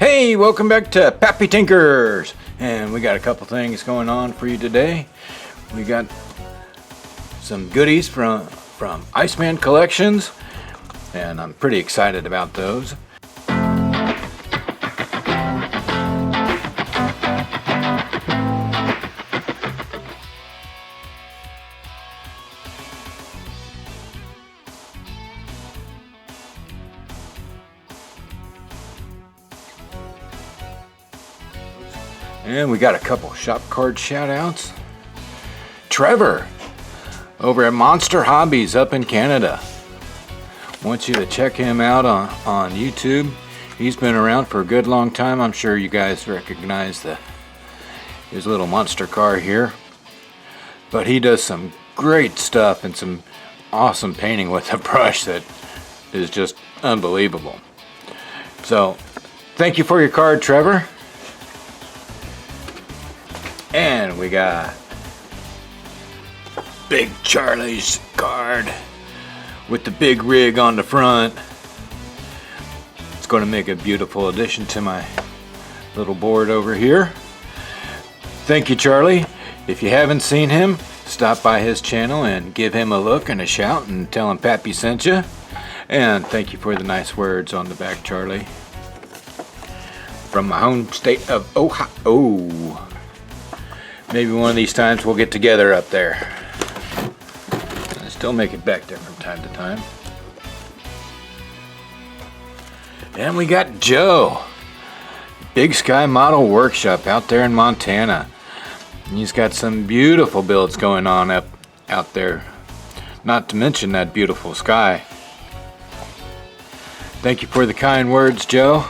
Hey, welcome back to Pappy Tinkers, and we got a couple things going on for you today. We got some goodies from Iceman Collections, and I'm pretty excited about those. And we got a couple shop card shout outs. Trevor over at Monster Hobbies up in Canada. Want you to check him out on YouTube. He's been around for a good long time. I'm sure you guys recognize his little monster car here. But he does some great stuff and some awesome painting with a brush that is just unbelievable. So thank you for your card, Trevor. And we got Big Charlie's card with the big rig on the front. It's going to make a beautiful addition to my little board over here. Thank you, Charlie. If you haven't seen him, stop by his channel and give him a look and a shout and tell him Pappy sent you. And thank you for the nice words on the back, Charlie. From my home state of Ohio. Maybe one of these times we'll get together up there. I still make it back there from time to time. And we got Joe. Big Sky Model Workshop out there in Montana. And he's got some beautiful builds going on out there. Not to mention that beautiful sky. Thank you for the kind words, Joe.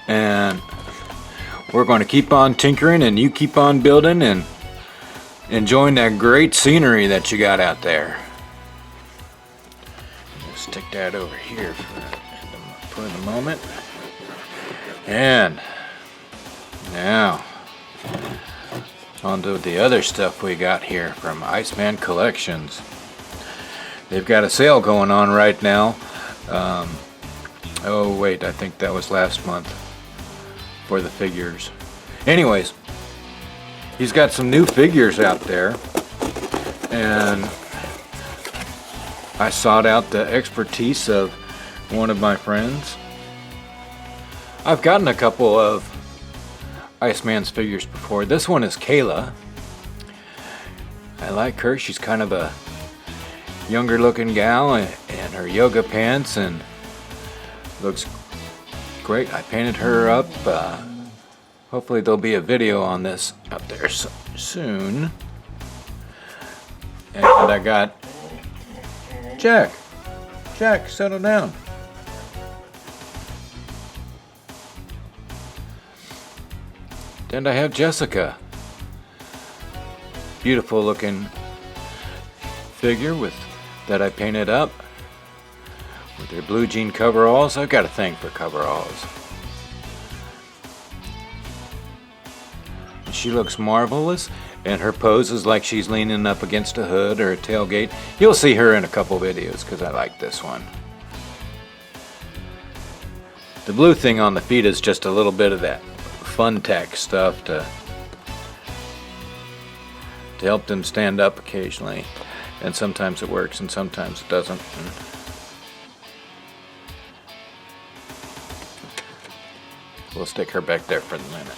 And we're going to keep on tinkering and you keep on building and enjoying that great scenery that you got there. Let's stick that over here for the moment. And now on to the other stuff we got here from Iceman Collections. They've got a sale going on right now. Oh wait, I think that was last month. For the figures. Anyways, he's got some new figures out there, and I sought out the expertise of one of my friends. I've gotten a couple of Iceman's figures before. This one is Kayla. I like her. She's kind of a younger looking gal in her yoga pants and looks great. I painted her up. Hopefully there'll be a video on this up there soon. And I got Jack. Jack, settle down. And I have Jessica. Beautiful looking figure that I painted up. With their blue jean coveralls. I've got a thing for coveralls. She looks marvelous, and her pose is like she's leaning up against a hood or a tailgate. You'll see her in a couple videos because I like this one. The blue thing on the feet is just a little bit of that fun tack stuff to help them stand up occasionally. And sometimes it works and sometimes it doesn't. We'll stick her back there for the minute.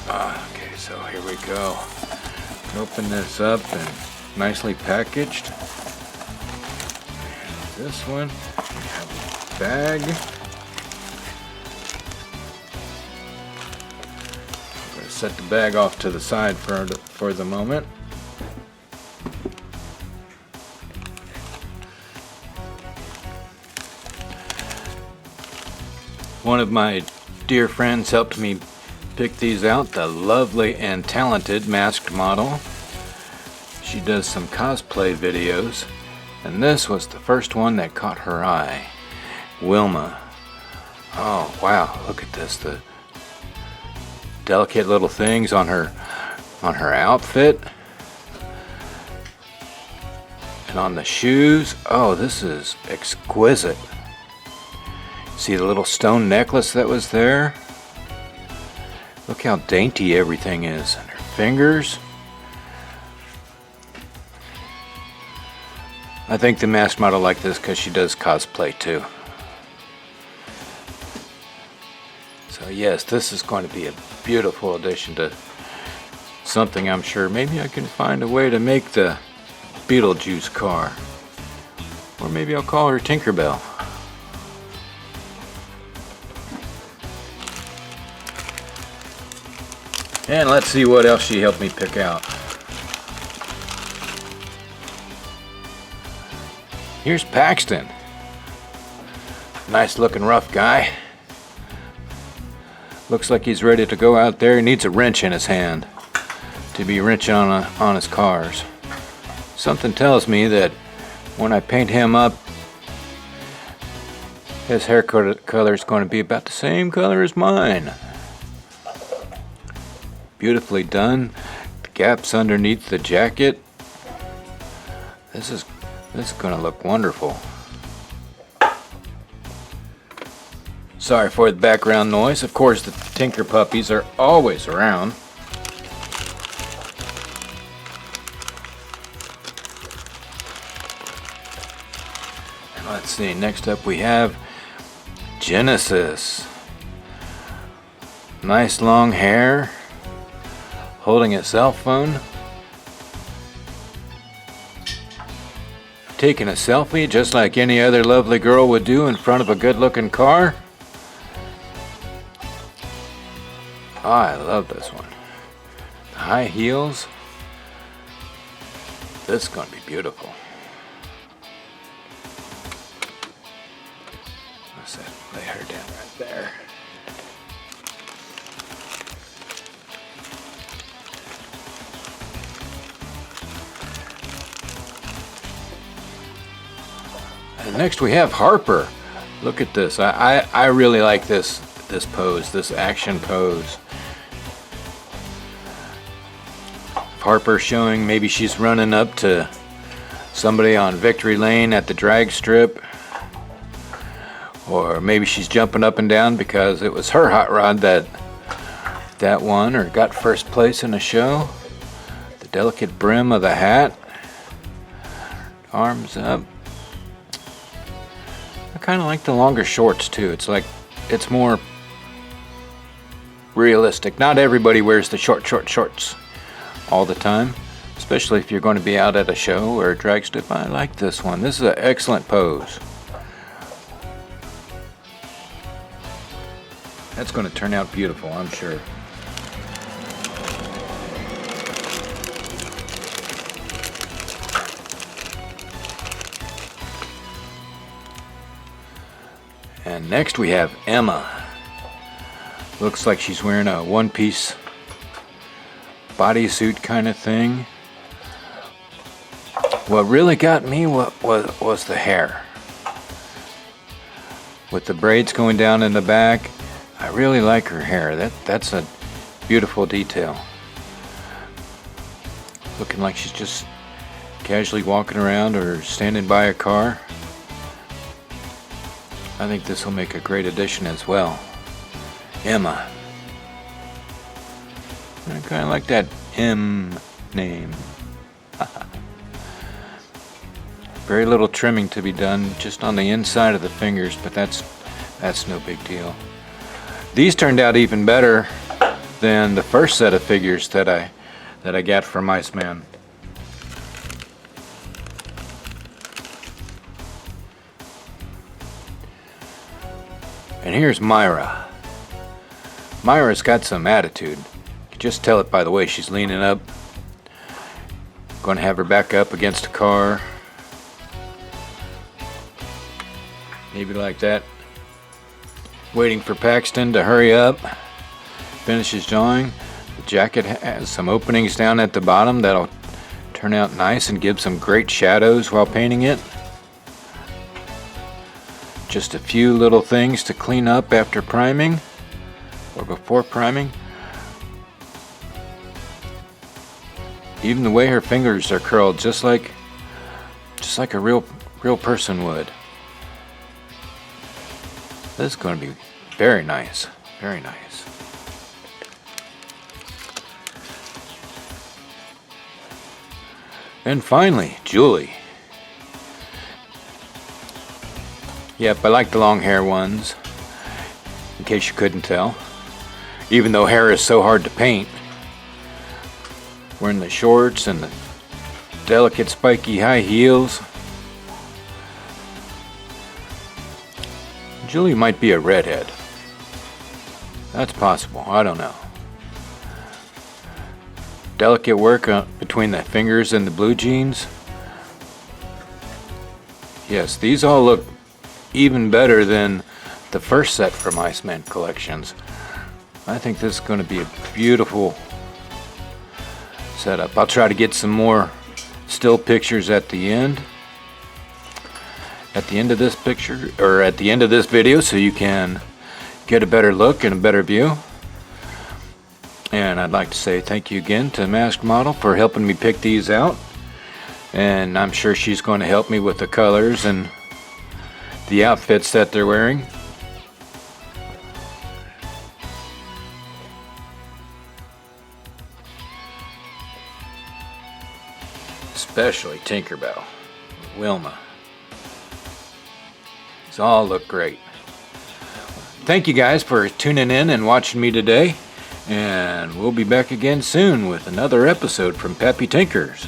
Okay, so here we go. Open this up and nicely packaged. And this one, we have a bag. I'm going to set the bag off to the side for the moment. One of my dear friends helped me pick these out, the lovely and talented masked model. She does some cosplay videos, and this was the first one that caught her eye. Wilma. Oh wow, look at this, the delicate little things on her outfit. And on the shoes, oh, this is exquisite. See the little stone necklace that was there? Look how dainty everything is. And her fingers. I think the mask model like this because she does cosplay too. So yes, this is going to be a beautiful addition to something, I'm sure. Maybe I can find a way to make the Beetlejuice car. Or maybe I'll call her Tinkerbell. And let's see what else she helped me pick out. Here's Paxton. Nice looking rough guy. Looks like he's ready to go out there. He needs a wrench in his hand to be wrenching on his cars. Something tells me that when I paint him up, his hair color is going to be about the same color as mine. Beautifully done. The gaps underneath the jacket. This is going to look wonderful. Sorry for the background noise. Of course, the Tinker puppies are always around. And let's see, next up we have Genesis. Nice long hair, holding a cell phone. Taking a selfie just like any other lovely girl would do in front of a good-looking car. Oh, I love this one. High heels. This is going to be beautiful. Let's lay her down right there. And next we have Harper. Look at this. I really like this pose, this action pose. Harper showing maybe she's running up to somebody on Victory Lane at the drag strip, or maybe she's jumping up and down because it was her hot rod that won or got first place in a show. The delicate brim of the hat, arms up. I kind of like the longer shorts too. It's more realistic. Not everybody wears the shorts all the time, especially if you're going to be out at a show or a drag strip. I like this one. This is an excellent pose. That's going to turn out beautiful, I'm sure. And next we have Emma. Looks like she's wearing a one-piece bodysuit kind of thing. What really got me was the hair. With the braids going down in the back, I really like her hair. That's a beautiful detail. Looking like she's just casually walking around or standing by a car. I think this will make a great addition as well. Emma. I kind of like that M name. Very little trimming to be done just on the inside of the fingers, but that's no big deal. These turned out even better than the first set of figures that I got from Iceman. And here's Myra. Myra's got some attitude. You can just tell it by the way she's leaning up. Going to have her back up against a car. Maybe like that. Waiting for Paxton to hurry up. Finish his drawing. The jacket has some openings down at the bottom that'll turn out nice and give some great shadows while painting it. Just a few little things to clean up after priming or before priming. Even the way her fingers are curled, just like just like a real person would. This is going to be very nice, very nice. And finally, Julie. Yep, I like the long hair ones, in case you couldn't tell. Even though hair is so hard to paint. Wearing the shorts and the delicate spiky high heels. Julie might be a redhead. That's possible, I don't know. Delicate work between the fingers and the blue jeans. Yes, these all look even better than the first set from Iceman Collections. I think this is going to be a beautiful setup. I'll try to get some more still pictures at the end. At the end of this picture, or at the end of this video, so you can get a better look and a better view. And I'd like to say thank you again to Mask Model for helping me pick these out. And I'm sure she's going to help me with the colors and the outfits that they're wearing. Especially Tinkerbell, Wilma. These all look great. Thank you guys for tuning in and watching me today. And we'll be back again soon with another episode from Pappy Tinkers.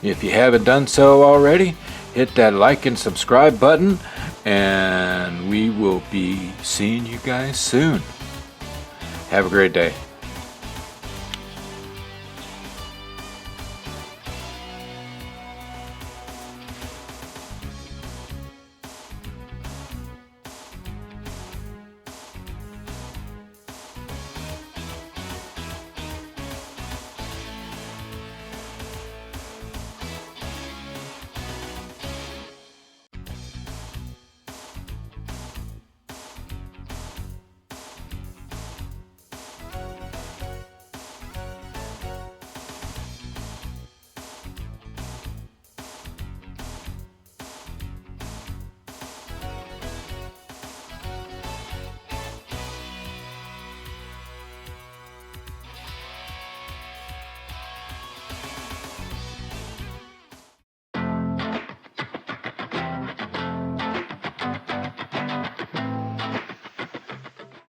If you haven't done so already, hit that like and subscribe button, and we will be seeing you guys soon. Have a great day.